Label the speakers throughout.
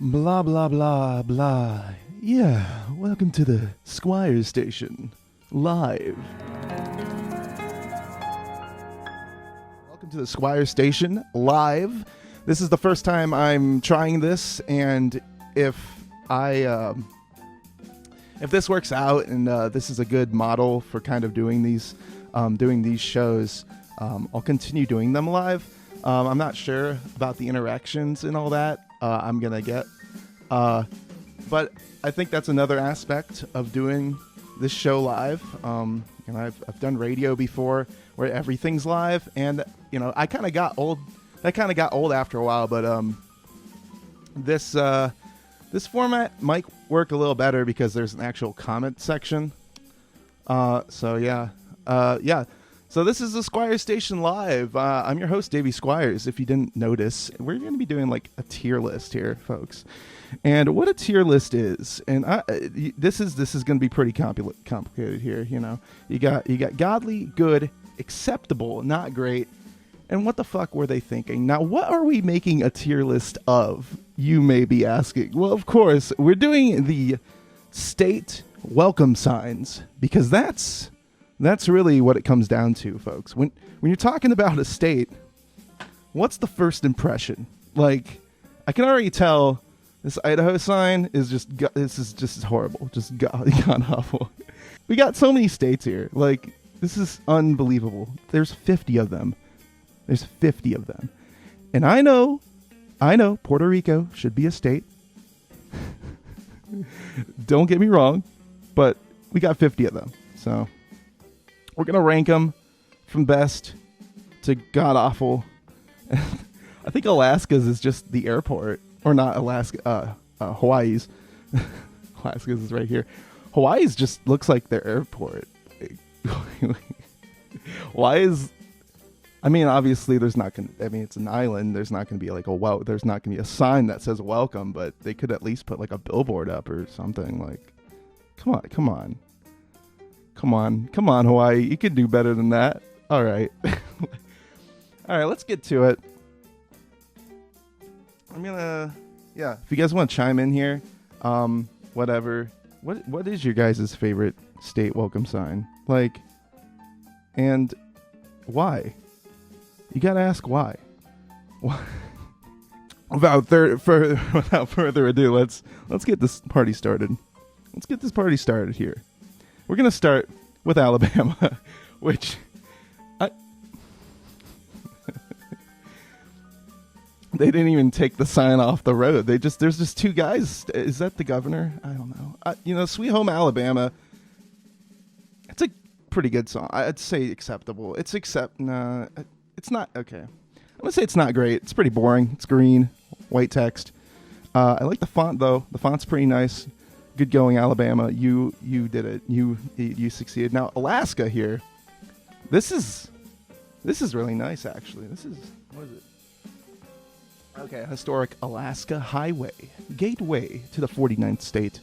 Speaker 1: Blah, blah, blah, blah. Yeah, welcome to the Squires station. Live. Welcome to the Squires station. Live. This is the first time I'm trying this, and if this works out and this is a good model for kind of doing these shows, I'll continue doing them live. I'm not sure about the interactions and all that I'm gonna get, but I think that's another aspect of doing this show live. I've done radio before where everything's live, and I kind of got old. That kind of got old after a while, but this format might work a little better because there's an actual comment section. So this is the Squires Station Live. I'm your host, Davey Squires. If you didn't notice, we're going to be doing like a tier list here, folks. And what a tier list is, and this is going to be pretty complicated here. You got godly, good, acceptable, not great. And what the fuck were they thinking? Now, what are we making a tier list of? You may be asking. Well, of course, we're doing the state welcome signs, because that's really what it comes down to, folks. When you're talking about a state, what's the first impression? Like, I can already tell this Idaho sign is just horrible, just god awful. We got so many states here. Like, this is unbelievable. There's 50 of them. There's 50 of them. And I know Puerto Rico should be a state. Don't get me wrong, but we got 50 of them. So we're going to rank them from best to god-awful. I think Alaska's is just the airport. Or not Alaska, Hawaii's. Alaska's is right here. Hawaii's just looks like their airport. Hawaii's... I mean, obviously, there's not going to... I mean, it's an island. There's not going to be like there's not going to be a sign that says welcome, but they could at least put like a billboard up or something. Like, come on, Hawaii. You could do better than that. All right. All right, let's get to it. If you guys want to chime in here, whatever. What is your guys' favorite state welcome sign? Like, and why? You gotta ask why. Without further ado, let's get this party started. Let's get this party started here. We're gonna start with Alabama, which they didn't even take the sign off the road. There's just two guys. Is that the governor? I don't know. Sweet Home Alabama. It's a pretty good song. I'd say acceptable. It's not, okay. I'm going to say it's not great. It's pretty boring. It's green, white text. I like the font, though. The font's pretty nice. Good going, Alabama. You did it. You succeeded. Now, Alaska here. This is really nice, actually. What is it? Okay, historic Alaska Highway. Gateway to the 49th state.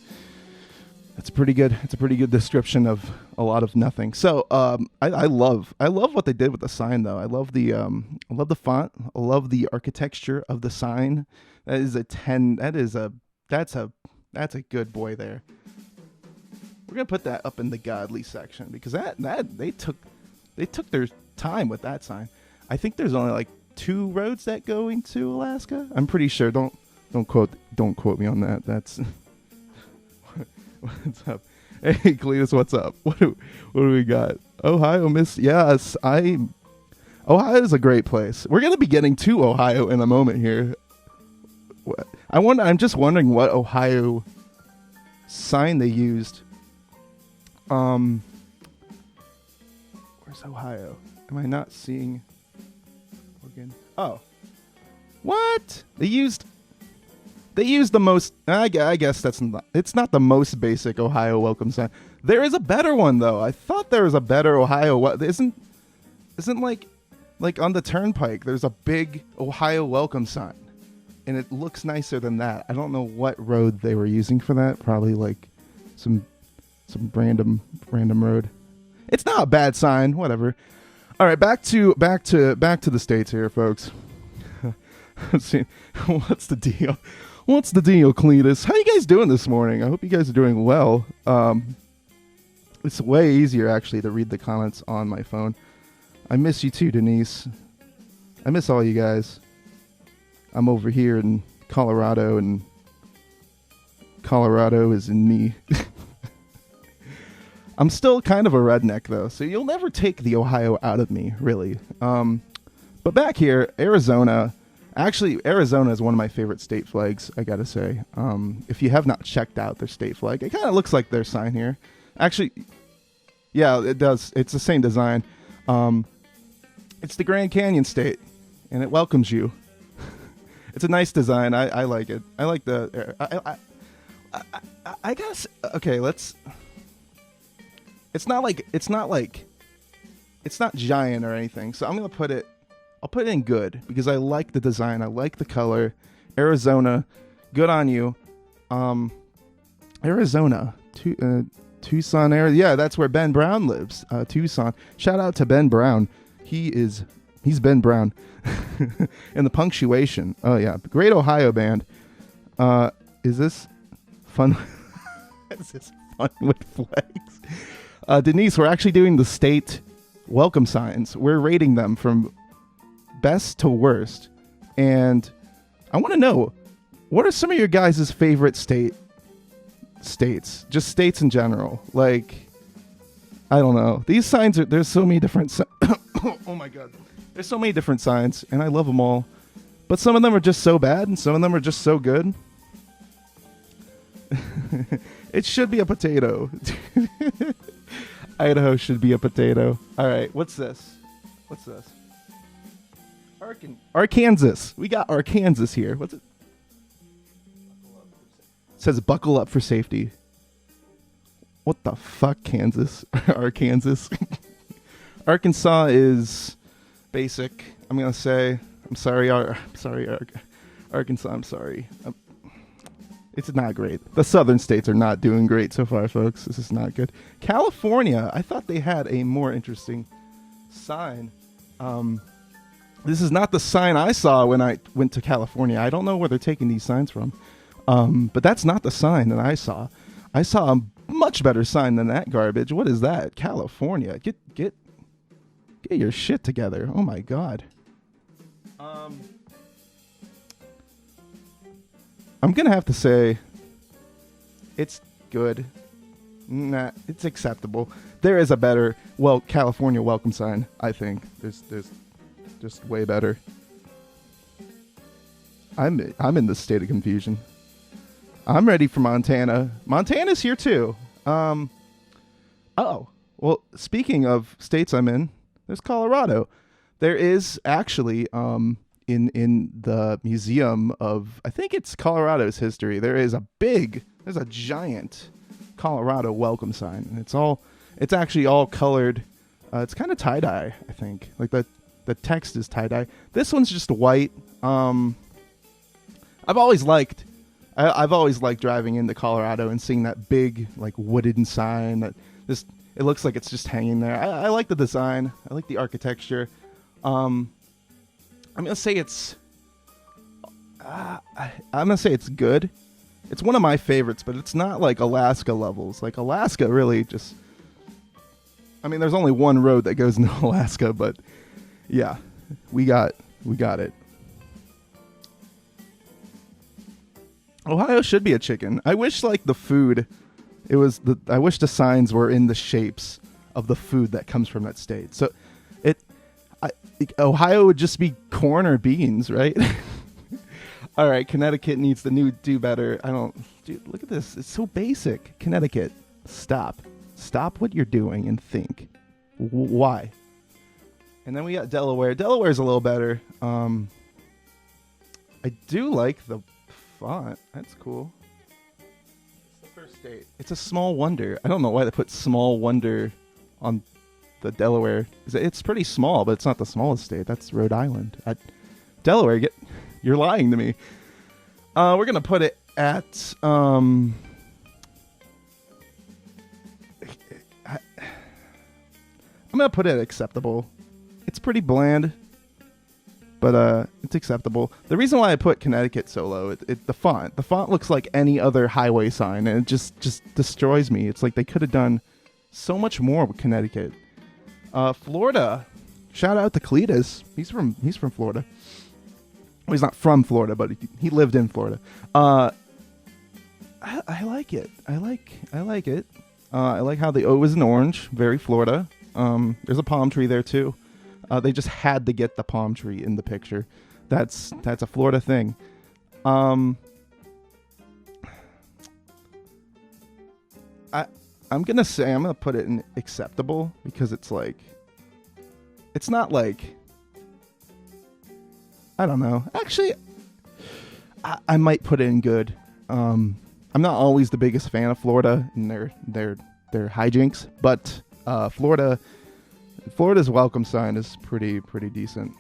Speaker 1: That's pretty good. It's a pretty good description of a lot of nothing. So, I love what they did with the sign, though. I love the font. I love the architecture of the sign. That is a 10. That's a good boy there. We're gonna put that up in the godly section because that they took their time with that sign. I think there's only like 2 roads that go into Alaska. I'm pretty sure. Don't quote me on that. That's. What's up? Hey, Cletus, what's up? What do we got? Ohio, Miss. Yes, Ohio is a great place. We're gonna be getting to Ohio in a moment here. I'm just wondering what Ohio sign they used. Where's Ohio? Am I not seeing? Again? Oh, what? They used the most. I guess it's not the most basic Ohio welcome sign. There is a better one though. I thought there was a better Ohio. Isn't like on the turnpike. There's a big Ohio welcome sign, and it looks nicer than that. I don't know what road they were using for that. Probably like some random road. It's not a bad sign. Whatever. All right, back to the states here, folks. Let's see. What's the deal? What's the deal, Cletus? How you guys doing this morning? I hope you guys are doing well. It's way easier, actually, to read the comments on my phone. I miss you too, Denise. I miss all you guys. I'm over here in Colorado, and Colorado is in me. I'm still kind of a redneck, though, so you'll never take the Ohio out of me, really. But back here, Arizona... Actually, Arizona is one of my favorite state flags, I gotta say. If you have not checked out their state flag, it kind of looks like their sign here. Actually, yeah, it does. It's the same design. It's the Grand Canyon State, and it welcomes you. It's a nice design. I like it. I like the... I guess... Okay, let's... It's not giant or anything, so I'm going to put it... I'll put it in good because I like the design. I like the color. Arizona, good on you. Arizona, Tucson, Arizona. Yeah, that's where Ben Brown lives. Tucson. Shout out to Ben Brown. He's Ben Brown. And the punctuation. Oh yeah, great Ohio band. Is this fun? Is this fun with flags? Denise, we're actually doing the state welcome signs. We're rating them from best to worst, and I want to know, what are some of your guys' favorite states? Just states in general. Like, I don't know. These signs are, there's so many different oh my god. There's so many different signs, and I love them all. But some of them are just so bad, and some of them are just so good. It should be a potato. Idaho should be a potato. All right, what's this? Arkansas. We got Arkansas here. What's it? It says buckle up for safety. What the fuck, Kansas? Arkansas. Arkansas is basic. I'm going to say, I'm sorry, Arkansas, I'm sorry. It's not great. The southern states are not doing great so far, folks. This is not good. California, I thought they had a more interesting sign. This is not the sign I saw when I went to California. I don't know where they're taking these signs from. But that's not the sign that I saw. I saw a much better sign than that garbage. What is that? California. Get your shit together. Oh my god. I'm going to have to say it's good. Nah, it's acceptable. There is a better, California welcome sign, I think. There's just way better. I'm in this state of confusion. I'm ready for Montana. Montana's here too. Speaking of states I'm in, there's Colorado. There is actually in the museum of, I think it's Colorado's history, there's a giant Colorado welcome sign, and it's actually all colored. It's kind of tie-dye, I think. Like the text is tie-dye. This one's just white. I've always liked driving into Colorado and seeing that big, like, wooden sign that it looks like it's just hanging there. I like the design. I like the architecture. I'm gonna say it's good. It's one of my favorites, but it's not like Alaska levels. Like, Alaska really just, I mean, there's only one road that goes into Alaska, but yeah, we got it. Ohio should be a chicken. I wish, like, the food, I wish the signs were in the shapes of the food that comes from that state. So Ohio would just be corn or beans, right? All right, Connecticut needs to do better. Dude, look at this. It's so basic. Connecticut, stop what you're doing and think. Why? And then we got Delaware. Delaware's a little better. I do like the font. That's cool. It's the first state. It's a small wonder. I don't know why they put small wonder on the Delaware. It's pretty small, but it's not the smallest state. That's Rhode Island. Delaware, you're lying to me. We're gonna put it at I'm gonna put it at acceptable. It's pretty bland. but it's acceptable. The reason why I put Connecticut so low, the font looks like any other highway sign, and it just destroys me. It's like they could have done so much more with Connecticut. Florida, shout out to Cletus. He's from Florida. Well, he's not from Florida, but he lived in Florida. I like it. I like it. I like how the O is an orange, very Florida. There's a palm tree there too. They just had to get the palm tree in the picture. That's a Florida thing. I'm gonna put it in acceptable because it's like, it's not like, I don't know. Actually, I might put it in good. I'm not always the biggest fan of Florida and their hijinks, but Florida's welcome sign is pretty decent.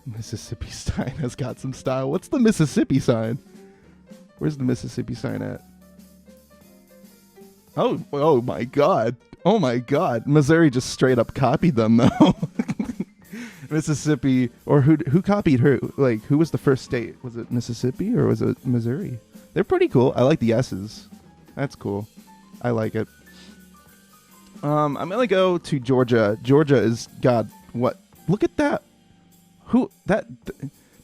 Speaker 1: Mississippi sign has got some style. What's the Mississippi sign? Where's the Mississippi sign at? Oh my god. Oh my god. Missouri just straight up copied them though. Mississippi, or who copied her? Like, who was the first state? Was it Mississippi or was it Missouri? They're pretty cool. I like the S's. That's cool. I like it. I'm gonna go to Georgia. Georgia is God. What? Look at that.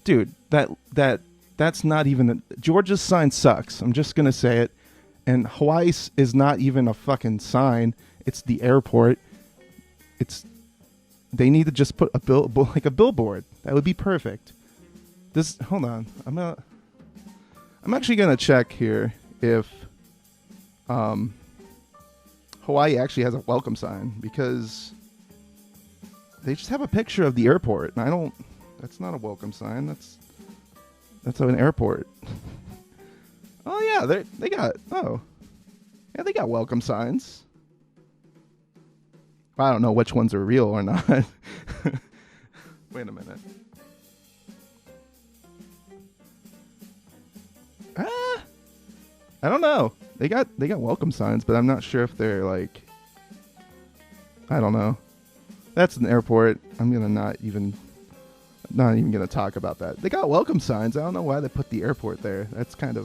Speaker 1: Dude. That's not even. Georgia's sign sucks. I'm just gonna say it. And Hawaii is not even a fucking sign. It's the airport. They need to just put a billboard. That would be perfect. Hold on. I'm actually gonna check here if Hawaii actually has a welcome sign, because they just have a picture of the airport, and that's not a welcome sign. That's an airport. Oh yeah, they got welcome signs. I don't know which ones are real or not. Wait a minute. I don't know. They got welcome signs, but I'm not sure if they're like, I don't know. That's an airport. I'm gonna not even gonna talk about that. They got welcome signs. I don't know why they put the airport there. That's kind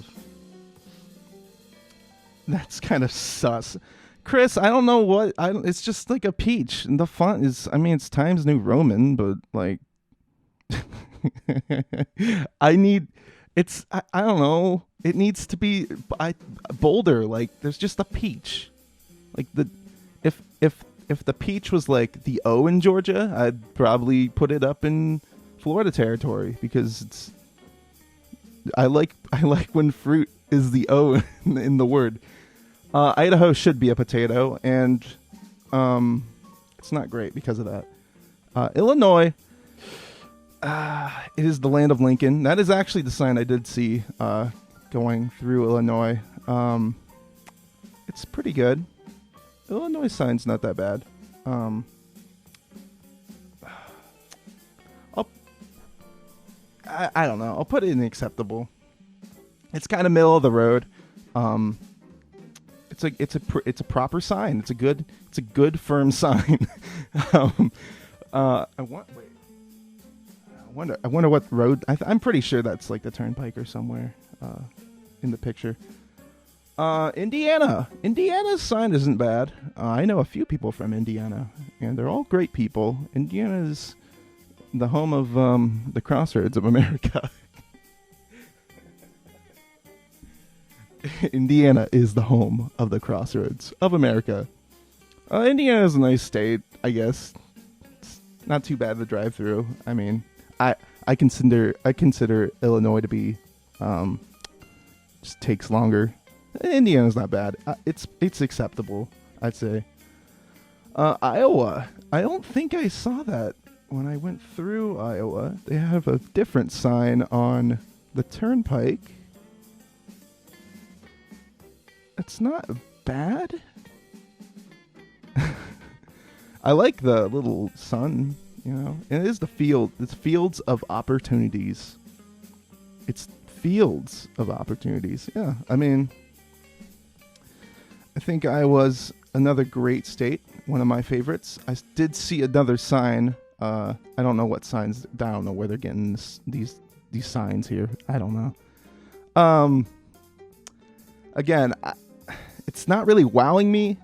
Speaker 1: of sus. Chris, I don't know what it's just like a peach, and the font is, I mean, it's Times New Roman, but like I don't know. It needs to be bolder. Like, there's just a peach. Like, if the peach was like the O in Georgia, I'd probably put it up in Florida territory, because I like when fruit is the O in the word. Idaho should be a potato, and it's not great because of that. Illinois, it is the land of Lincoln. That is actually the sign I did see going through Illinois. It's pretty good. Illinois sign's not that bad. I don't know. I'll put it in acceptable. It's kind of middle of the road. It's a proper sign. It's a good firm sign. I wonder what road. I'm pretty sure that's like the turnpike or somewhere in the picture. Indiana's sign isn't bad. I know a few people from Indiana, and they're all great people. Indiana is the home of the crossroads of America. Indiana is the home of the crossroads of America. Indiana is a nice state, I guess. It's not too bad to drive through. I mean, I consider Illinois to be just takes longer. Indiana's not bad. It's acceptable, I'd say. Iowa. I don't think I saw that when I went through Iowa. They have a different sign on the turnpike. It's not bad. I like the little sun, you know. And it is the field. It's fields of opportunities. It's fields of opportunities. Yeah, I mean, I think Iowa's another great state. One of my favorites. I did see another sign I don't know what signs. I don't know where they're getting these signs here. I don't know. Again, it's not really wowing me.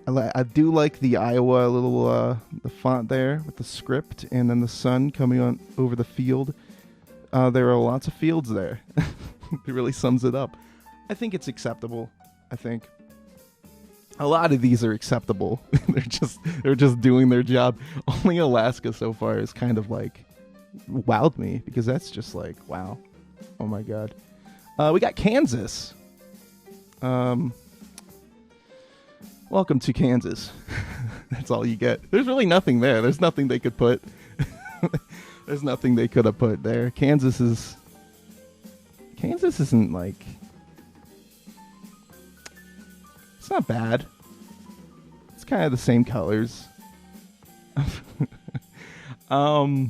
Speaker 1: I do like the Iowa little the font there with the script and then the sun coming on over the field. There are lots of fields there. It really sums it up. I think it's acceptable. I think a lot of these are acceptable. they're just doing their job. Only Alaska so far is kind of like wowed me because that's just like wow. Oh my god. We got Kansas. Welcome to Kansas. That's all you get. There's really nothing there. There's nothing they could put. There's nothing they could have put there. Kansas isn't like... It's not bad. It's kind of the same colors. I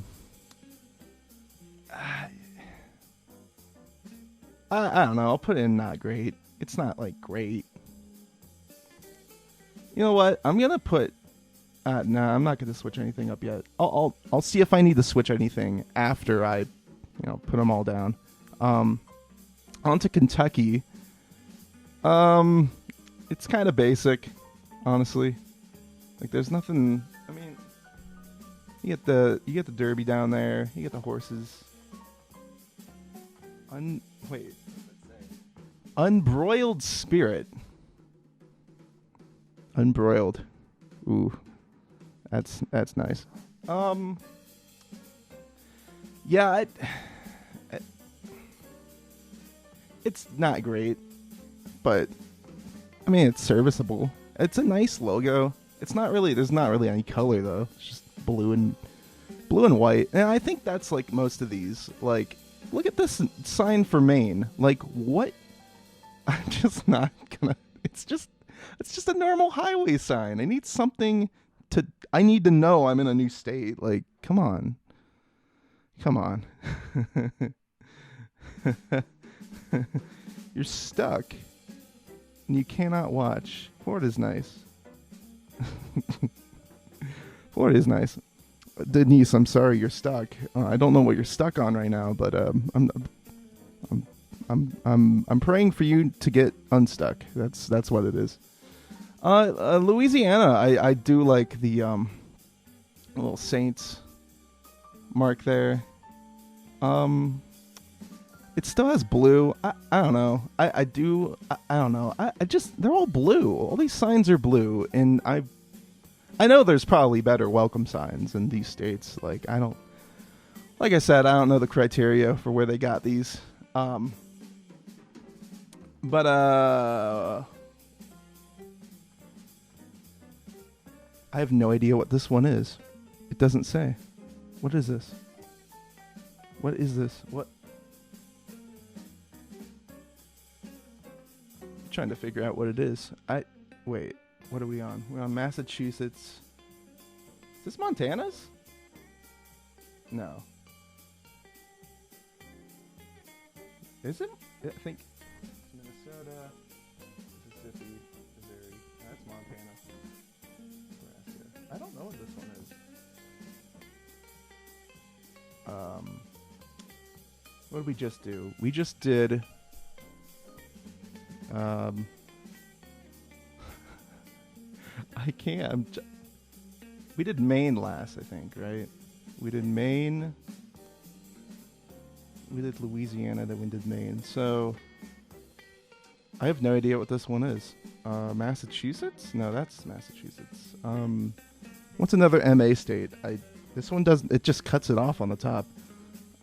Speaker 1: don't know. I'll put in not great. It's not like great. You know what? I'm gonna put. Nah, I'm not gonna switch anything up yet. I'll see if I need to switch anything after I, put them all down. On to Kentucky. It's kind of basic, honestly. Like there's nothing. I mean, you get the Derby down there. You get the horses. Wait. Unbroiled Spirit. Unbroiled. Ooh. That's nice. Yeah, it's not great, but I mean it's serviceable. It's a nice logo. There's not really any color though. It's just blue and white. And I think that's like most of these. Like, look at this sign for Maine. Like, what? I'm just not gonna. It's just a normal highway sign. I need something to. I need to know I'm in a new state. Like, come on. You're stuck, and you cannot watch. Florida's nice. Florida is nice. Denise, I'm sorry you're stuck. I don't know what you're stuck on right now, but I'm praying for you to get unstuck. That's what it is. Louisiana, I do like the little Saints mark there. It still has blue. I don't know. I don't know. I just they're all blue. All these signs are blue, and I know there's probably better welcome signs in these states. Like I said, I don't know the criteria for where they got these. But I have no idea what this one is. It doesn't say. What is this? What is this? What? I'm trying to figure out what it is. Wait. What are we on? We're on Massachusetts. Is this Montana's? No. Is it? I think Minnesota, Mississippi, Missouri. That's Montana. Nebraska. I don't know what this one is. What did we just do? We just did. I can't. We did Maine last, I think, right? We did Maine. We did Louisiana, then we did Maine. So I have no idea what this one is. Massachusetts? No, that's Massachusetts. What's another MA state? This one doesn't. It just cuts it off on the top.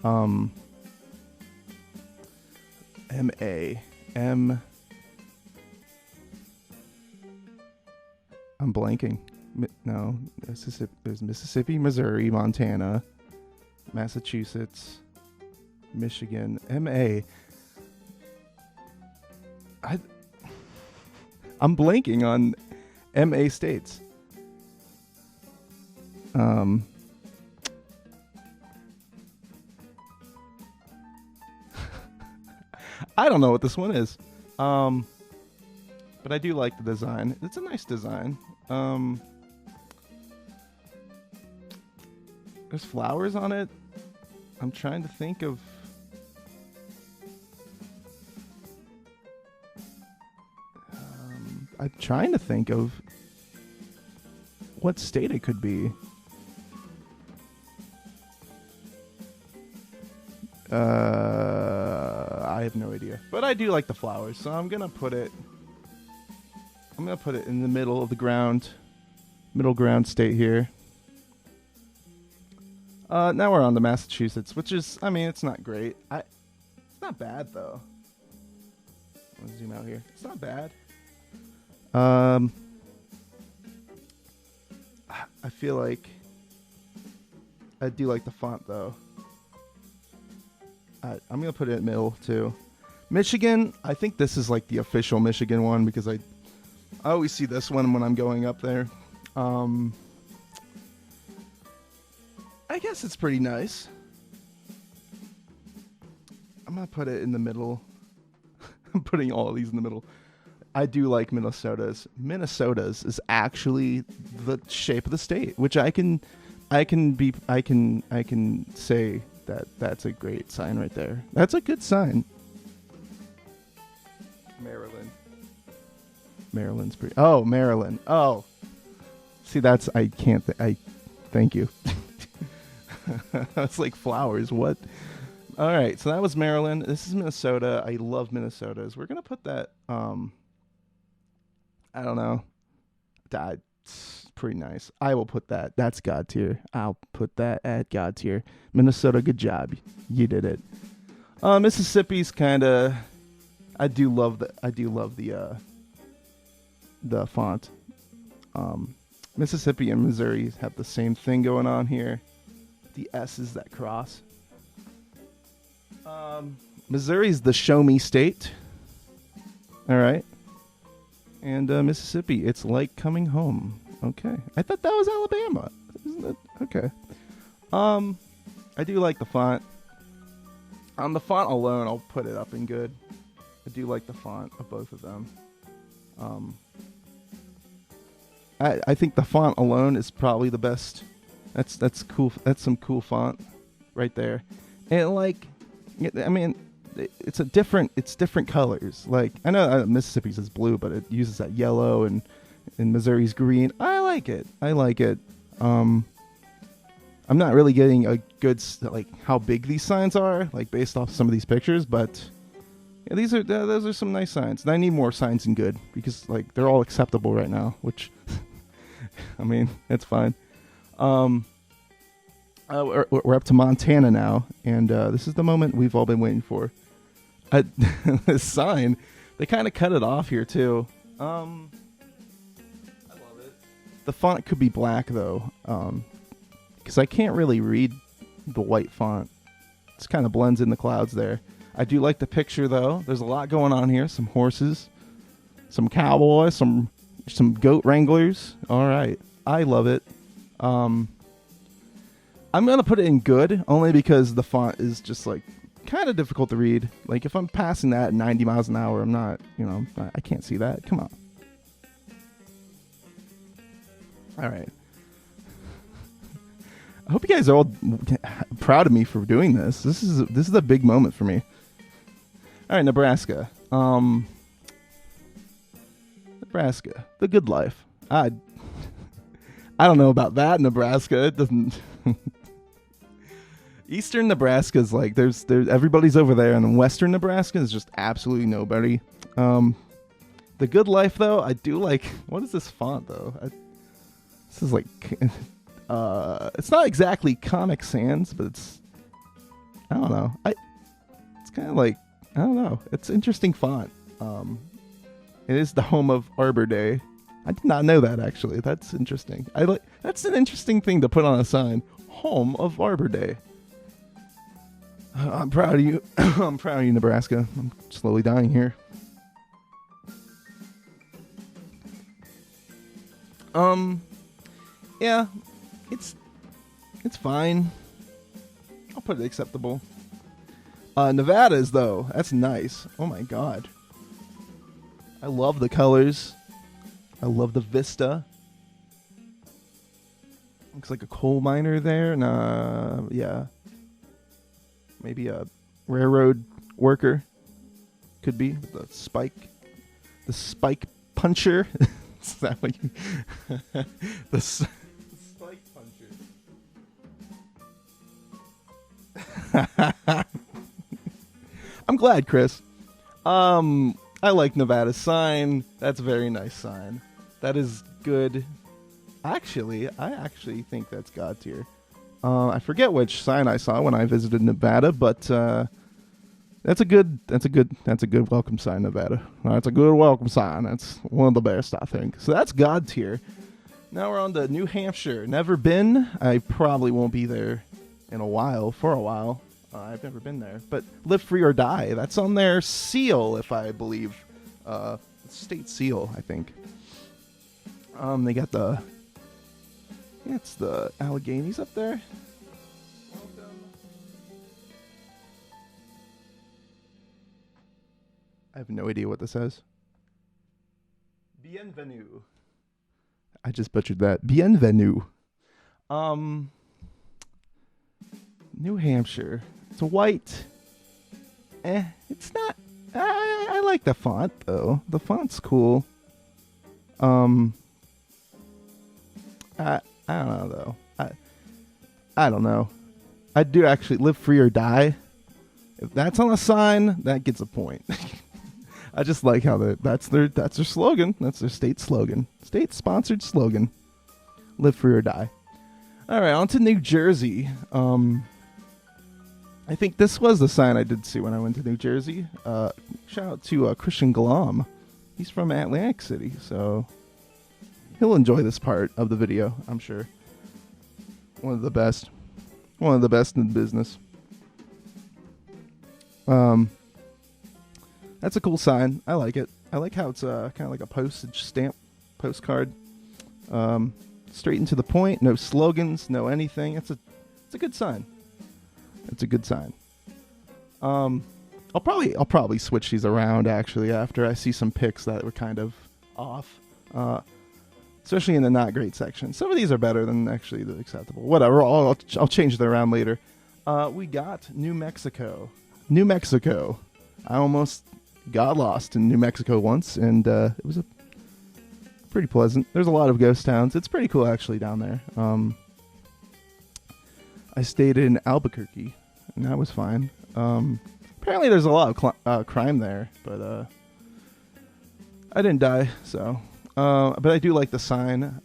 Speaker 1: I'm blanking. No, Mississippi. There's Mississippi, Missouri, Montana, Massachusetts, Michigan. MA. I'm blanking on MA states. I don't know what this one is. But I do like the design. It's a nice design. There's flowers on it. I'm trying to think of... I'm trying to think of what state it could be. I have no idea. But I do like the flowers, so I'm gonna put it in the middle of the ground. Middle ground state here. Now we're on to Massachusetts, which is, I mean, it's not great. It's not bad though. Let's zoom out here. It's not bad. I feel like I do like the font though. I'm gonna put it in middle too. Michigan, I think this is like the official Michigan one because I always see this one when I'm going up there. I guess it's pretty nice. I'm gonna put it in the middle. I'm putting all of these in the middle. I do like Minnesota's. Minnesota's is actually the shape of the state, which I can say that's a great sign right there. That's a good sign. Maryland's pretty. Oh, Maryland. Oh, see, that's thank you. That's like flowers. What? All right, so that was Maryland. This is Minnesota. I love Minnesota's. We're gonna put that. I don't know. That's pretty nice. I will put that. That's God tier. I'll put that at God tier. Minnesota, good job. You did it. Mississippi's kind of. I do love the font. Mississippi and Missouri have the same thing going on here. The S's that cross. Missouri's the show me state. All right. And Mississippi, it's like coming home. Okay. I thought that was Alabama. Isn't it? Okay. I do like the font. On the font alone, I'll put it up in good. I do like the font of both of them. I think the font alone is probably the best. That's cool. That's some cool font right there. And like, I mean, it's different colors. Like, I know Mississippi's is blue, but it uses that yellow, and Missouri's green. I like it. I'm not really getting a good like how big these signs are, like based off some of these pictures, but yeah, those are some nice signs. And I need more signs in good because like they're all acceptable right now, which I mean, it's fine. We're up to Montana now, and this is the moment we've all been waiting for. This sign, they kind of cut it off here too. I love it. The font could be black though, because I can't really read the white font. It kind of blends in the clouds there. I do like the picture though. There's a lot going on here. Some horses, some cowboys, some goat wranglers. All right, I love it. I'm gonna put it in good only because the font is just like kind of difficult to read. Like if I'm passing that at 90 miles an hour, I'm not, I can't see that. Come on. All right. I hope you guys are all proud of me for doing this. This is a big moment for me. All right, Nebraska. Nebraska, the good life. I don't know about that, Nebraska. It doesn't. Eastern Nebraska is like there's everybody's over there, and then Western Nebraska is just absolutely nobody. The good life though, I do like. What is this font though? This is like, it's not exactly Comic Sans, but it's, I don't know. It's kind of like, I don't know. It's interesting font. It is the home of Arbor Day. I did not know that actually. That's interesting. That's an interesting thing to put on a sign. Home of Arbor Day. I'm proud of you. I'm proud of you, Nebraska. I'm slowly dying here. Yeah, it's fine. I'll put it acceptable. Nevada's though, that's nice. Oh my god. I love the colors. I love the vista. Looks like a coal miner there. And, yeah. Maybe a railroad worker. Could be. The spike puncher. Is that what you... the spike puncher. I'm glad, Chris. I like Nevada's sign. That's a very nice sign. That is good. Actually, I actually think that's God tier. I forget which sign I saw when I visited Nevada, but that's a good welcome sign, Nevada. That's a good welcome sign. That's one of the best, I think. So that's God tier. Now we're on to New Hampshire. Never been. I probably won't be there for a while. I've never been there. But Live Free or Die. That's on their seal, if I believe. State seal, I think. They got it's the Alleghenies up there. Welcome. I have no idea what this says. Bienvenue. I just butchered that. Bienvenue. New Hampshire. It's white. It's not. I like the font though. The font's cool. I don't know though. I don't know. I do actually Live Free or Die. If that's on a sign, that gets a point. I just like how that's their slogan. That's their state slogan. State sponsored slogan. Live Free or Die. All right, on to New Jersey. I think this was the sign I did see when I went to New Jersey. Shout out to Christian Glom. He's from Atlantic City, so he'll enjoy this part of the video, I'm sure. One of the best in the business. That's a cool sign. I like it. I like how it's kind of like a postage stamp postcard. Straight and to the point. No slogans. No anything. It's a good sign. It's a good sign. I'll probably switch these around actually after I see some pics that were kind of off. Especially in the not great section. Some of these are better than actually the acceptable. Whatever. I'll change it around later. We got New Mexico. New Mexico. I almost got lost in New Mexico once, and it was pretty pleasant. There's a lot of ghost towns. It's pretty cool actually down there. I stayed in Albuquerque, and that was fine. Apparently there's a lot of crime there, but I didn't die, so... but I do like the sign.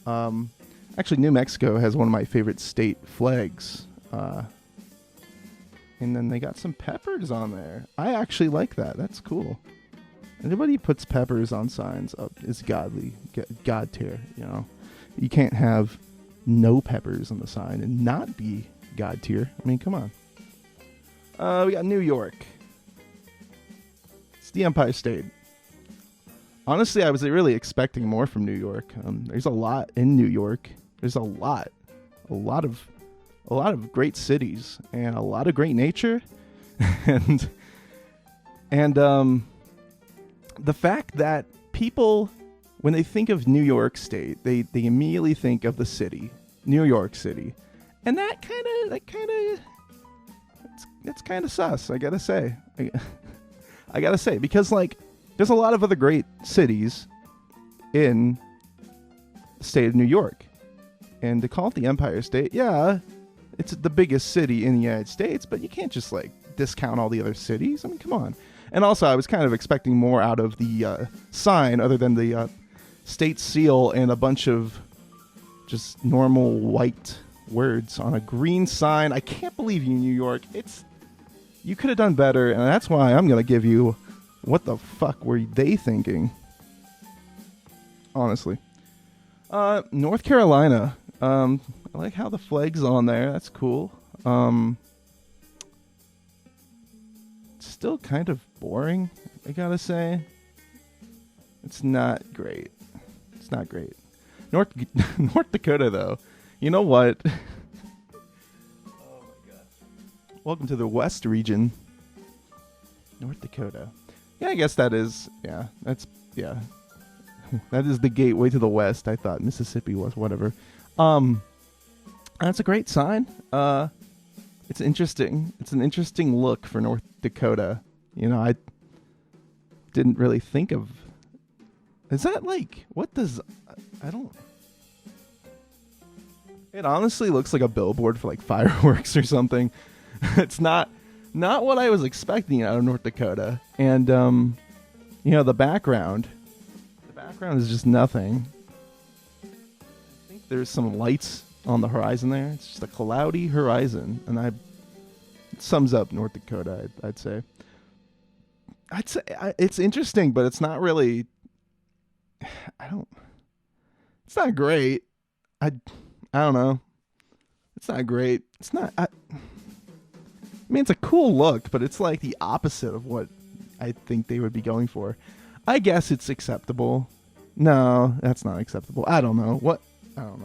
Speaker 1: Actually, New Mexico has one of my favorite state flags. And then they got some peppers on there. I actually like that. That's cool. Anybody who puts peppers on signs is godly. God tier, you know. You can't have no peppers on the sign and not be God tier. I mean, come on. We got New York. It's the Empire State. Honestly, I was really expecting more from New York. There's a lot in New York. There's a lot of great cities and a lot of great nature, and the fact that people, when they think of New York State, they immediately think of the city, New York City, and that's kind of sus. I gotta say, because like. There's a lot of other great cities in the state of New York. And to call it the Empire State, yeah, it's the biggest city in the United States, but you can't just like discount all the other cities. I mean, come on. And also, I was kind of expecting more out of the sign other than the state seal and a bunch of just normal white words on a green sign. I can't believe you, New York. You could have done better, and that's why I'm going to give you... What the fuck were they thinking? Honestly. North Carolina. I like how the flag's on there. That's cool. Still kind of boring, I gotta say. It's not great. It's not great. North Dakota, though. You know what? Oh my god. Welcome to the West region. North Dakota. Yeah, I guess that is, that is the gateway to the West. I thought Mississippi was, whatever. That's a great sign. It's interesting. It's an interesting look for North Dakota. You know, I didn't really think of. Is that like what does I don't. It honestly looks like a billboard for like fireworks or something. It's not what I was expecting out of North Dakota. And you know, the background is just nothing. I think there's some lights on the horizon there. It's just a cloudy horizon, and it sums up North Dakota. I'd say it's interesting, but it's not really. It's not great. I don't know. It's not great. It's not. I mean, it's a cool look, but it's like the opposite of what I think they would be going for. I guess it's acceptable. No, that's not acceptable. I don't know. What? I don't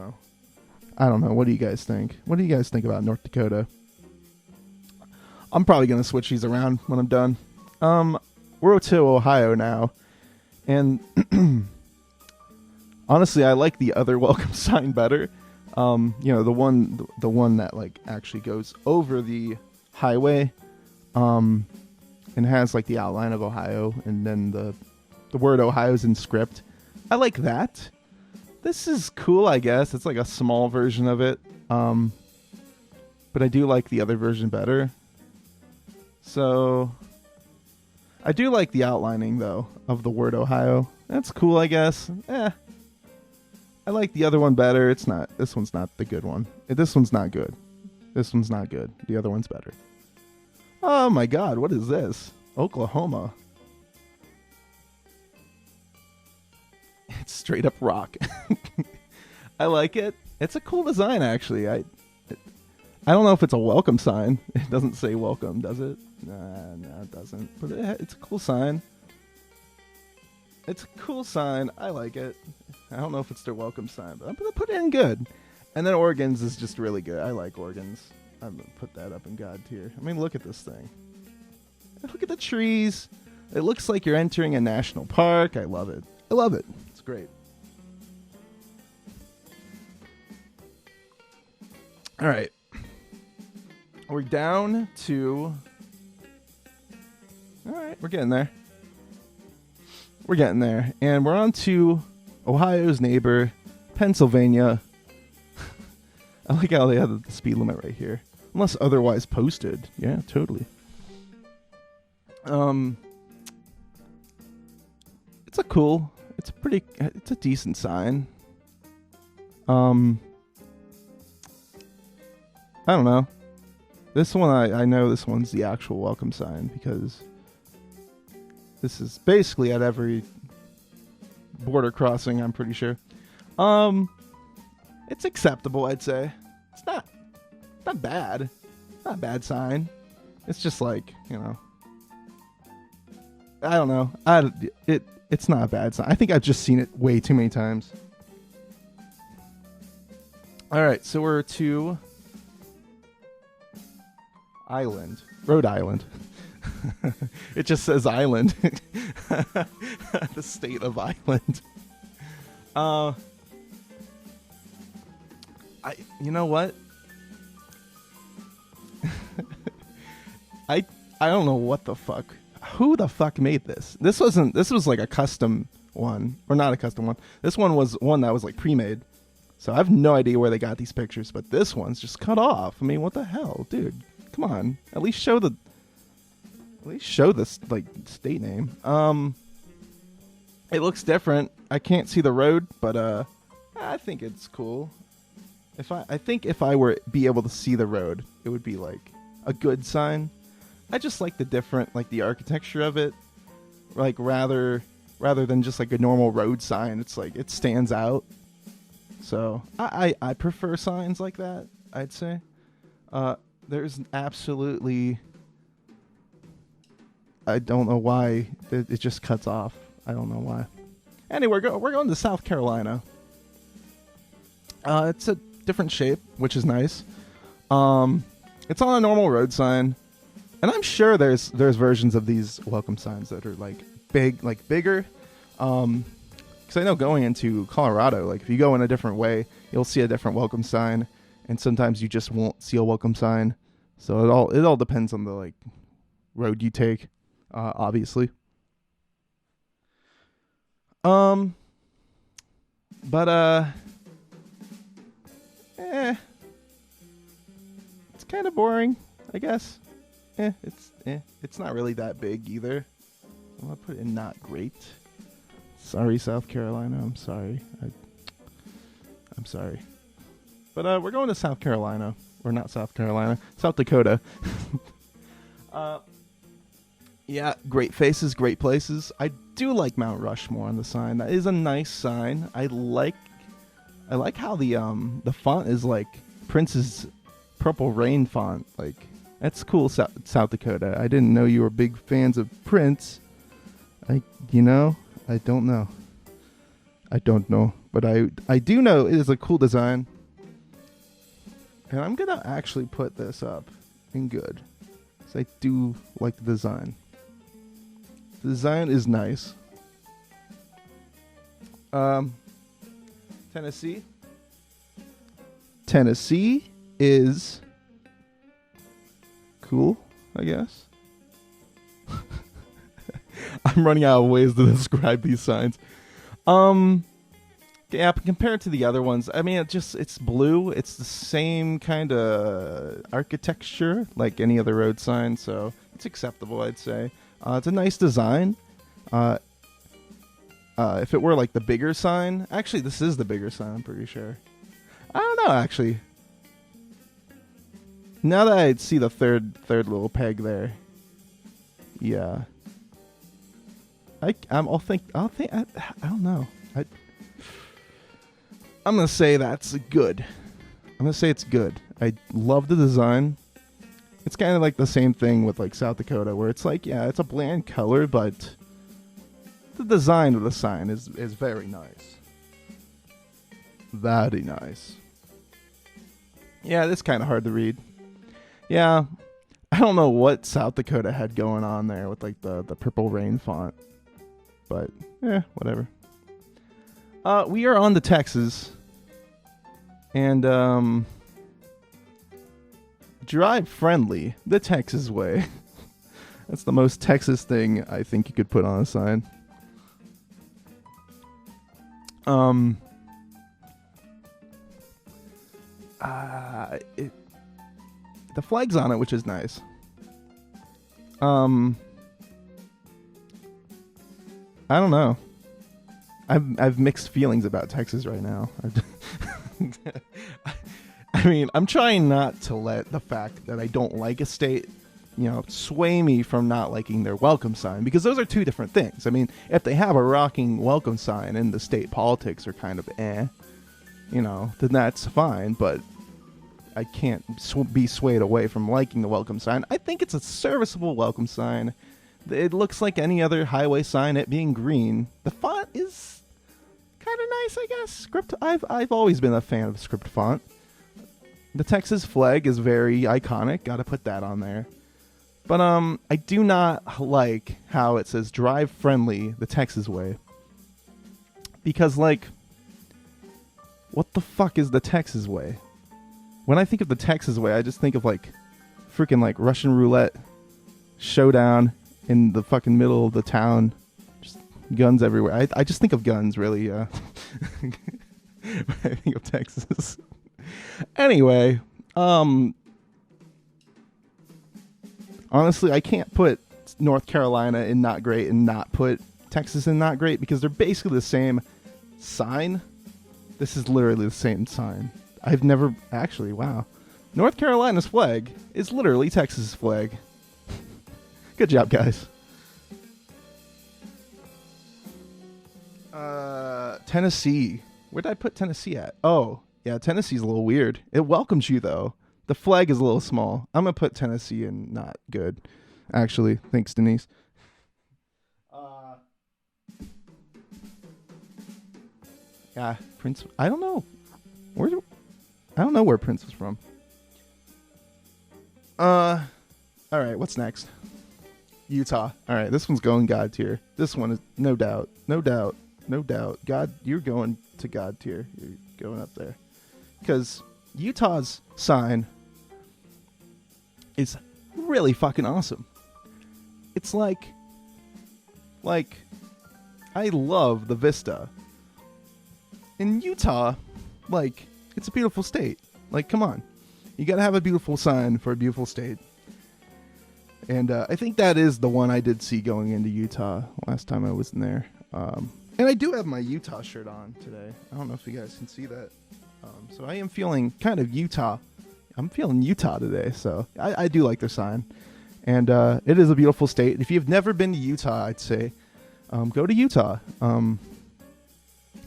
Speaker 1: know. What do you guys think? What do you guys think about North Dakota? I'm probably going to switch these around when I'm done. We're to Ohio now. And honestly, I like the other welcome sign better. You know, the one that like actually goes over the highway, and has like the outline of Ohio, and then the word Ohio is in script. I like that. This is cool, I guess. It's like a small version of it. But I do like the other version better. So I do like the outlining though of the word Ohio. That's cool, I guess. I like the other one better. This one's not the good one. This one's not good. This one's not good. The other one's better. Oh my God, what is this? Oklahoma. It's straight up rock. I like it. It's a cool design, actually. I don't know if it's a welcome sign. It doesn't say welcome, does it? No, it doesn't. But it's a cool sign. It's a cool sign. I like it. I don't know if it's their welcome sign, but I'm going to put it in good. And then organs is just really good. I like organs. I'm going to put that up in God tier. I mean, look at this thing. Look at the trees. It looks like you're entering a national park. I love it. I love it. It's great. All right. We're down to... All right, we're getting there. We're getting there. And we're on to Ohio's neighbor, Pennsylvania. I like how they have the speed limit right here. Unless otherwise posted. Yeah, totally. It's a decent sign. I don't know. This one, I know this one's the actual welcome sign because this is basically at every border crossing, I'm pretty sure. It's acceptable, I'd say. It's not bad. It's not a bad sign. It's just like, you know, I don't know. It's not a bad sign. I think I've just seen it way too many times. All right, so we're to Rhode Island. It just says island. The state of Ireland. You know what? I don't know what the fuck. Who the fuck made this? This was like a custom one, or not a custom one. This one was one that was like pre-made. So I have no idea where they got these pictures, but this one's just cut off. I mean, what the hell, dude? Come on, at least show this like state name. It looks different. I can't see the road, but I think it's cool. I think if I were be able to see the road, it would be like a good sign. I just like the architecture of it, like rather than just like a normal road sign. It's like it stands out. So I prefer signs like that, I'd say. There's absolutely... I don't know why it just cuts off. I don't know why. Anyway, we're going to South Carolina. It's a different shape, which is nice. It's on a normal road sign. And I'm sure there's versions of these welcome signs that are like bigger. Because I know going into Colorado, like if you go in a different way, you'll see a different welcome sign. and sometimes you just won't see a welcome sign. So it all depends on the like road you take, obviously. But it's kind of boring, I guess. It's not really that big either. I'm gonna put it in not great. Sorry, South Carolina. I'm sorry. I'm sorry. But we're going to South Carolina. Or not South Carolina. South Dakota. Yeah, great faces, great places. I do like Mount Rushmore on the sign. That is a nice sign. I like how the font is like Prince's Purple Rain font. Like, that's cool, South Dakota. I didn't know you were big fans of Prince. I don't know. But I do know it is a cool design. And I'm going to actually put this up in good. Because I do like the design. The design is nice. Tennessee. Tennessee is cool, I guess. I'm running out of ways to describe these signs. Yeah, compared to the other ones, I mean, it's blue. It's the same kind of architecture like any other road sign, so it's acceptable, I'd say. It's a nice design. If it were like the bigger sign, actually, this is the bigger sign, I'm pretty sure. I don't know, actually. Now that I see the third little peg there, yeah. I don't know. I'm gonna say that's good. I'm gonna say it's good. I love the design. It's kind of like the same thing with like South Dakota, where it's like, yeah, it's a bland color, but the design of the sign is very nice. Very nice. Yeah, it's kind of hard to read. Yeah, I don't know what South Dakota had going on there with like the Purple Rain font, but whatever. We are on to Texas, and drive friendly the Texas way. That's the most Texas thing I think you could put on a sign. The flag's on it, which is nice. I don't know. I've mixed feelings about Texas right now. I mean, I'm trying not to let the fact that I don't like a state, sway me from not liking their welcome sign, because those are two different things. I mean, if they have a rocking welcome sign and the state politics are kind of then that's fine, but I can't be swayed away from liking the welcome sign. I think it's a serviceable welcome sign. It looks like any other highway sign, it being green. The font is kind of nice, I guess. Script. I've always been a fan of script font. The Texas flag is very iconic. Got to put that on there. But I do not like how it says "drive friendly" the Texas way. Because like, what the fuck is the Texas way? When I think of the Texas way, I just think of like, freaking like Russian roulette showdown in the fucking middle of the town. Just guns everywhere. I just think of guns, really. When I think of Texas. Anyway, honestly, I can't put North Carolina in not great and not put Texas in not great, because they're basically the same sign. This is literally the same sign. I've never actually, wow. North Carolina's flag is literally Texas's flag. Good job, guys. Tennessee. Where did I put Tennessee at? Oh, yeah, Tennessee's a little weird. It welcomes you, though. The flag is a little small. I'm going to put Tennessee in not good, actually. Thanks, Denise. Yeah, Prince. I don't know. I don't know where Prince was from. All right, what's next? Utah. All right, this one's going God tier. This one is no doubt. God, you're going to God tier. You're going up there. Because Utah's sign is really fucking awesome. It's like I love the vista. In Utah, like, it's a beautiful state. Like, come on. You gotta have a beautiful sign for a beautiful state. And I think that is the one I did see going into Utah last time I was in there. And I do have my Utah shirt on today. I don't know if you guys can see that. So I am feeling kind of Utah. I'm feeling Utah today, so I do like their sign. And it is a beautiful state. If you've never been to Utah, I'd say go to Utah.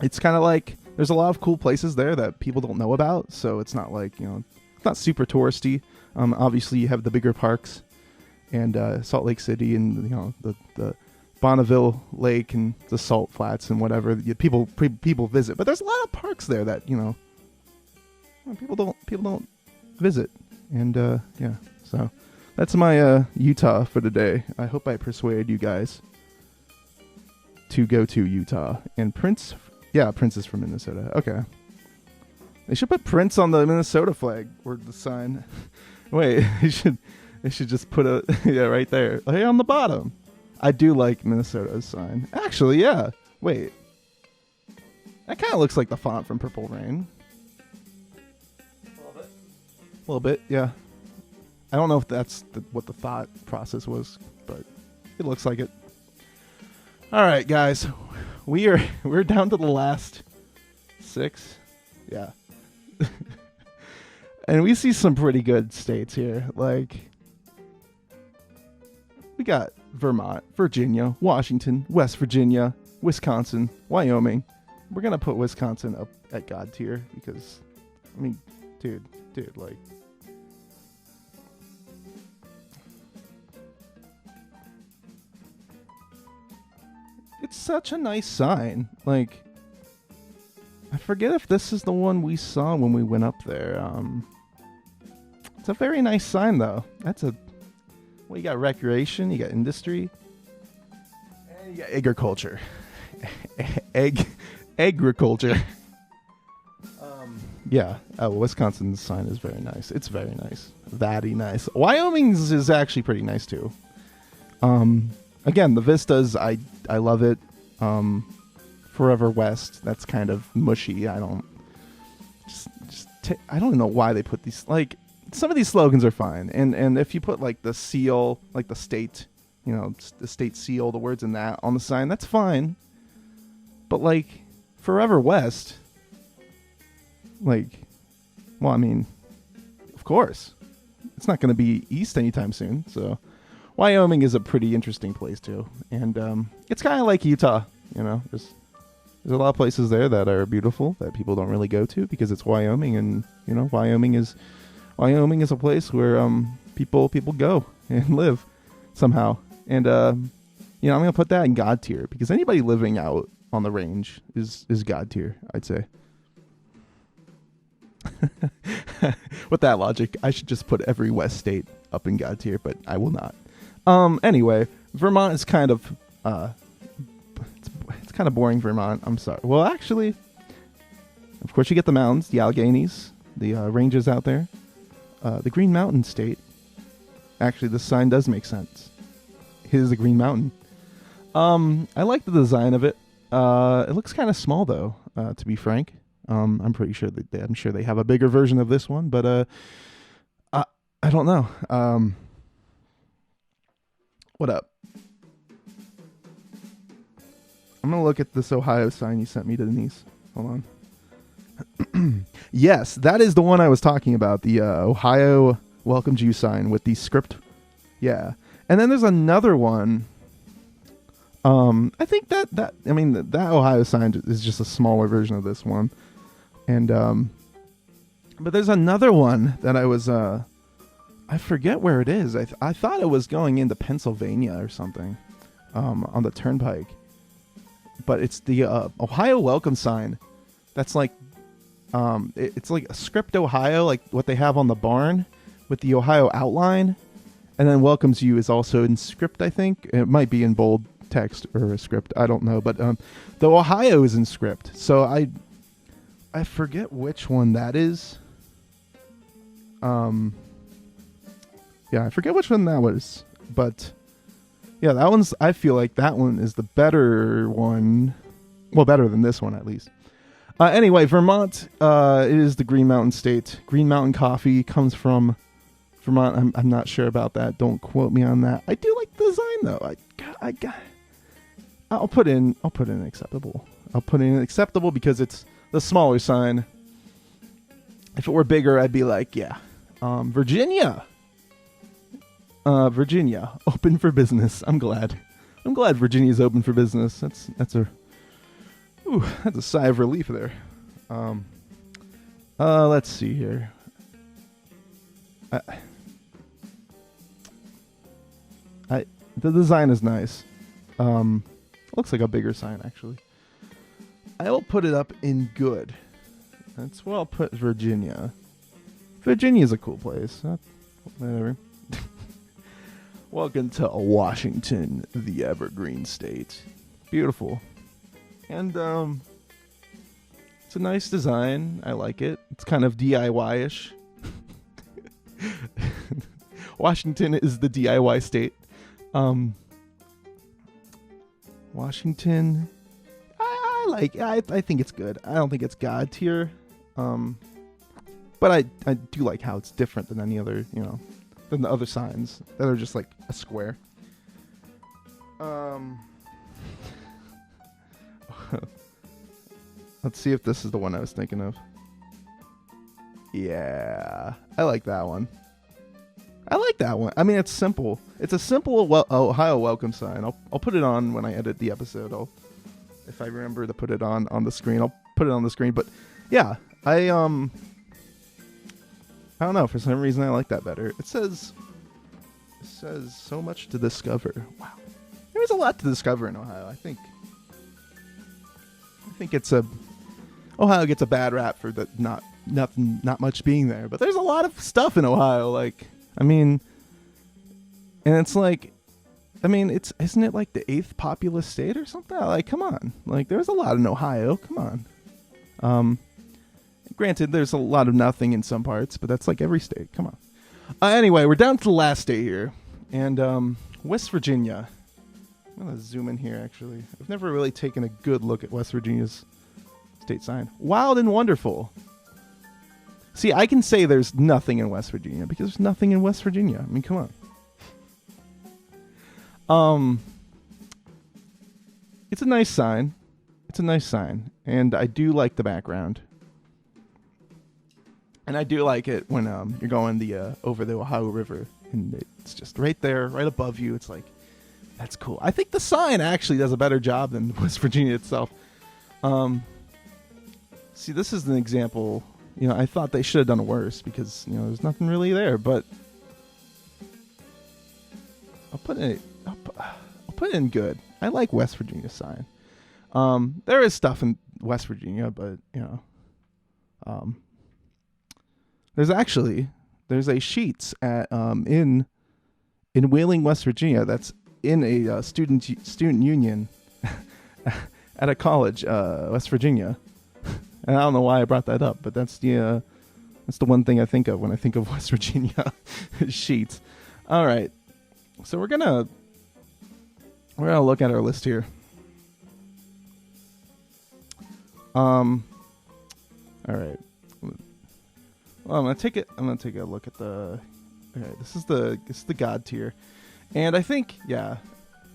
Speaker 1: It's kind of like there's a lot of cool places there that people don't know about, so it's not like, it's not super touristy. Obviously, you have the bigger parks and Salt Lake City and, the Bonneville Lake and the Salt Flats and whatever people visit. But there's a lot of parks there that, people don't visit. And, yeah, so that's my Utah for today. I hope I persuade you guys to go to Utah. And Prince is from Minnesota. Okay. They should put Prince on the Minnesota flag or the sign. Wait, they should just put right there. Hey, on the bottom. I do like Minnesota's sign. Actually, yeah. Wait. That kind of looks like the font from Purple Rain. A little bit, yeah. I don't know if that's what the thought process was, but it looks like it. All right, guys. We're down to the last 6. Yeah. And we see some pretty good states here. Like, we got Vermont, Virginia, Washington, West Virginia, Wisconsin, Wyoming. We're going to put Wisconsin up at God tier because, I mean, dude, like, it's such a nice sign. Like, I forget if this is the one we saw when we went up there. It's a very nice sign, though. Well, you got recreation, you got industry, and you got agriculture. Agriculture. Yeah. Oh, Wisconsin's sign is very nice. It's very nice. Very nice. Wyoming's is actually pretty nice, too. Again, the vistas, I love it. Forever West, that's kind of mushy. I don't know why they put these, like, some of these slogans are fine. And if you put like the seal, like the state, the state seal, the words in that on the sign, that's fine. But like Forever West, like, well, I mean, of course, it's not going to be east anytime soon. So Wyoming is a pretty interesting place too. And it's kind of like Utah, there's a lot of places there that are beautiful that people don't really go to because it's Wyoming, and Wyoming is a place where people go and live somehow. And I'm gonna put that in God tier because anybody living out on the range is God tier, I'd say. With that logic, I should just put every West state up in God tier, but I will not. Anyway, Vermont is kind of it's kind of boring. Vermont, I'm sorry. Well, actually, of course, you get the mountains, the Alleghenies, the ranges out there, the Green Mountain State. Actually, this sign does make sense. Here's the Green Mountain. I like the design of it. It looks kind of small, though, to be frank. I'm pretty sure they have a bigger version of this one, but I don't know. What up? I'm going to look at this Ohio sign you sent me, Denise. Hold on. Yes, that is the one I was talking about. The Ohio welcomes you sign with the script. Yeah. And then there's another one. I think that Ohio sign is just a smaller version of this one. And, but there's another one that I was, I forget where it is. I thought it was going into Pennsylvania or something, on the turnpike. But it's the Ohio welcome sign. That's like, it's like a script Ohio, like what they have on the barn with the Ohio outline. And then welcomes you is also in script, I think. It might be in bold text or a script. I don't know. But the Ohio is in script. So I forget which one that is. Yeah, I forget which one that was, but yeah, that one's, I feel like that one is the better one. Well, better than this one, at least. Anyway, Vermont is the Green Mountain state. Green Mountain coffee comes from Vermont. I'm not sure about that. Don't quote me on that. I do like the design though. I'll put in acceptable. I'll put in acceptable because it's the smaller sign. If it were bigger, I'd be like, yeah. Virginia, open for business. I'm glad Virginia's open for business. That's a sigh of relief there. Let's see here. The design is nice. Looks like a bigger sign actually. I will put it up in good. That's where I'll put Virginia. Virginia's a cool place. Whatever. Welcome to Washington, the Evergreen State. Beautiful. And it's a nice design. I like it. It's kind of DIY-ish. Washington is the DIY state. Washington, I think it's good. I don't think it's God tier. But I do like how it's different than any other, than the other signs that are just like a square. Let's see if this is the one I was thinking of. Yeah, I like that one. I mean, it's simple. It's a simple Ohio welcome sign. I'll put it on when I edit the episode. If I remember to put it on the screen, I'll put it on the screen. But yeah, I don't know. For some reason, I like that better. It says so much to discover. Wow, there's a lot to discover in Ohio. I think Ohio gets a bad rap for not much being there, but there's a lot of stuff in Ohio. And it's like, isn't it like the 8th populous state or something? Like, come on. Like, there's a lot in Ohio. Come on. Granted, there's a lot of nothing in some parts, but that's like every state. Come on. Anyway, we're down to the last state here. And West Virginia. I'm going to zoom in here, actually. I've never really taken a good look at West Virginia's state sign. Wild and wonderful. See, I can say there's nothing in West Virginia because there's nothing in West Virginia. I mean, come on. It's a nice sign. And I do like the background. And I do like it when you're going over the Ohio River and it's just right there, right above you. It's like, that's cool. I think the sign actually does a better job than West Virginia itself. See, this is an example. I thought they should have done worse because, there's nothing really there, but I'll put it in good. I like West Virginia's sign. There is stuff in West Virginia, but, there's a Sheetz at, in Wheeling, West Virginia. That's in a student union at a college, West Virginia. And I don't know why I brought that up, but that's the one thing I think of when I think of West Virginia. Sheets. All right, so we're gonna look at our list here. All right. Well, I'm gonna take a look at the. Okay, this is the God tier, and I think I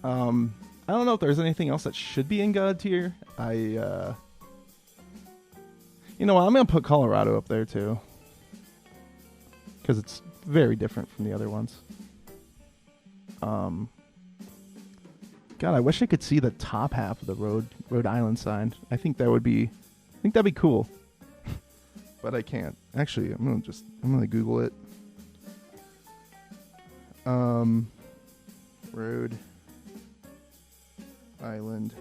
Speaker 1: don't know if there's anything else that should be in God tier. You know what? I'm going to put Colorado up there, too. Because it's very different from the other ones. God, I wish I could see the top half of the Rhode Island sign. I think that'd be cool. But I can't. Actually, I'm going to Google it. Rhode Island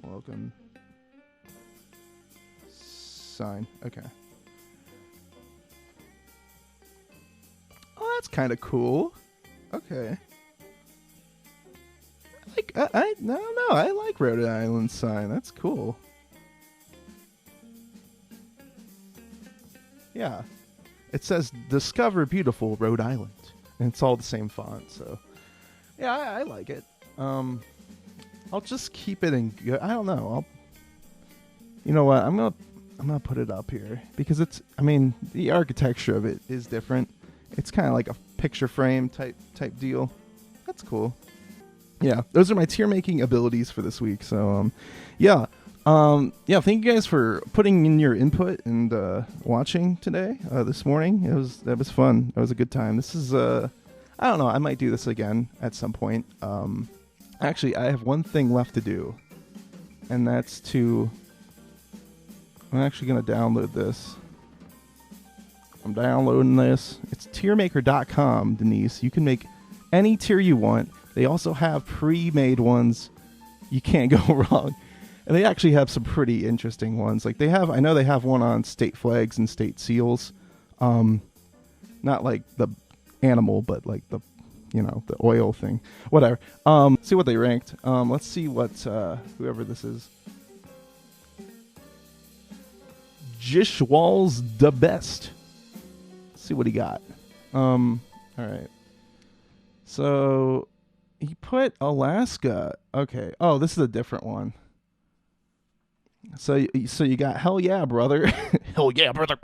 Speaker 1: welcome sign. Okay. Oh, that's kind of cool. Okay. I don't know. I like Rhode Island sign. That's cool. Yeah. it says Discover Beautiful Rhode Island, and it's all the same font. So yeah, I like it. I'll just keep it in good. I don't know. You know what? I'm gonna put it up here because the architecture of it is different. It's kind of like a picture frame type deal. That's cool. Yeah, those are my tier making abilities for this week. So yeah, thank you guys for putting in your input and watching today, this morning. That was fun. That was a good time. This is I don't know. I might do this again at some point. Actually, I have one thing left to do, and that's I'm actually going to download this. I'm downloading this. It's tiermaker.com, Denise. You can make any tier you want. They also have pre-made ones. You can't go wrong. And they actually have some pretty interesting ones. Like I know they have one on state flags and state seals. Not like the animal, but like the oil thing. Whatever. See what they ranked. Let's see what whoever this is. Jishwal's the best. Let's see what he got. All right. So he put Alaska. Okay. Oh, this is a different one. So you got hell yeah, brother. Hell yeah, brother.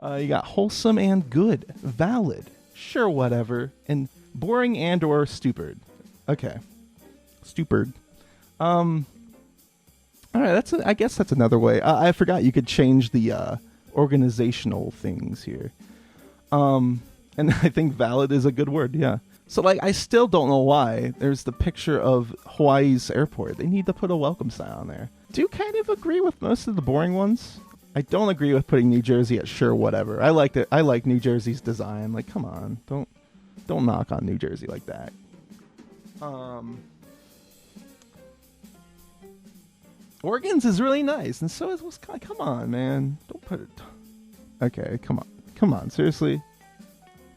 Speaker 1: You got wholesome and good, valid, sure, whatever, and boring and or stupid. Okay. Stupid. All right, I guess that's another way. I forgot you could change the organizational things here. And I think valid is a good word, yeah. So, I still don't know why there's the picture of Hawaii's airport. They need to put a welcome sign on there. Do kind of agree with most of the boring ones. I don't agree with putting New Jersey at sure whatever. I like New Jersey's design. Come on, don't knock on New Jersey like that. Oregon's is really nice, and so is Wisconsin. Come on, man. Don't put it... Okay, come on. Seriously?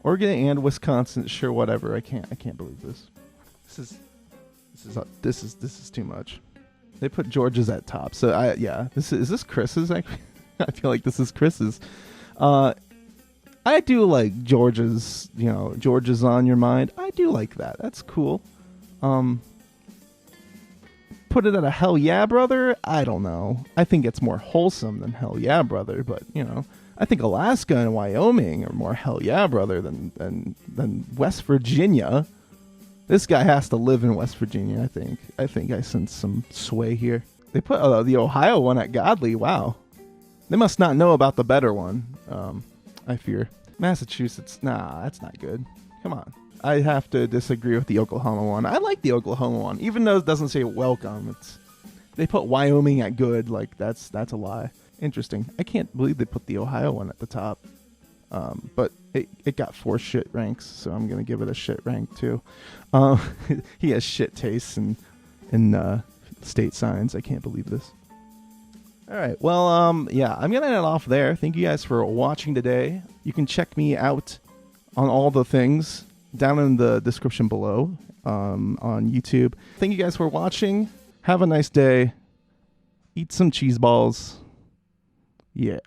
Speaker 1: Oregon and Wisconsin, sure, whatever. I can't believe this. This is too much. They put Georgia's at top. So, is this Chris's? I feel like this is Chris's. I do like Georgia's, Georgia's on your mind. I do like that. That's cool. Put it at a hell yeah, brother? I don't know. I think it's more wholesome than hell yeah, brother. But, I think Alaska and Wyoming are more hell yeah, brother than West Virginia. This guy has to live in West Virginia, I think. I sense some sway here. They put the Ohio one at godly. Wow. They must not know about the better one, I fear. Massachusetts, nah, that's not good. Come on. I have to disagree with the Oklahoma one. I like the Oklahoma one, even though it doesn't say welcome. They put Wyoming at good. That's a lie. Interesting. I can't believe they put the Ohio one at the top. But it got 4 shit ranks, so I'm gonna give it a shit rank too. He has shit tastes in state signs. I can't believe this. All right. Well, I'm gonna end it off there. Thank you guys for watching today. You can check me out on all the things down in the description below on YouTube. Thank you guys for watching. Have a nice day. Eat some cheese balls. Yeah.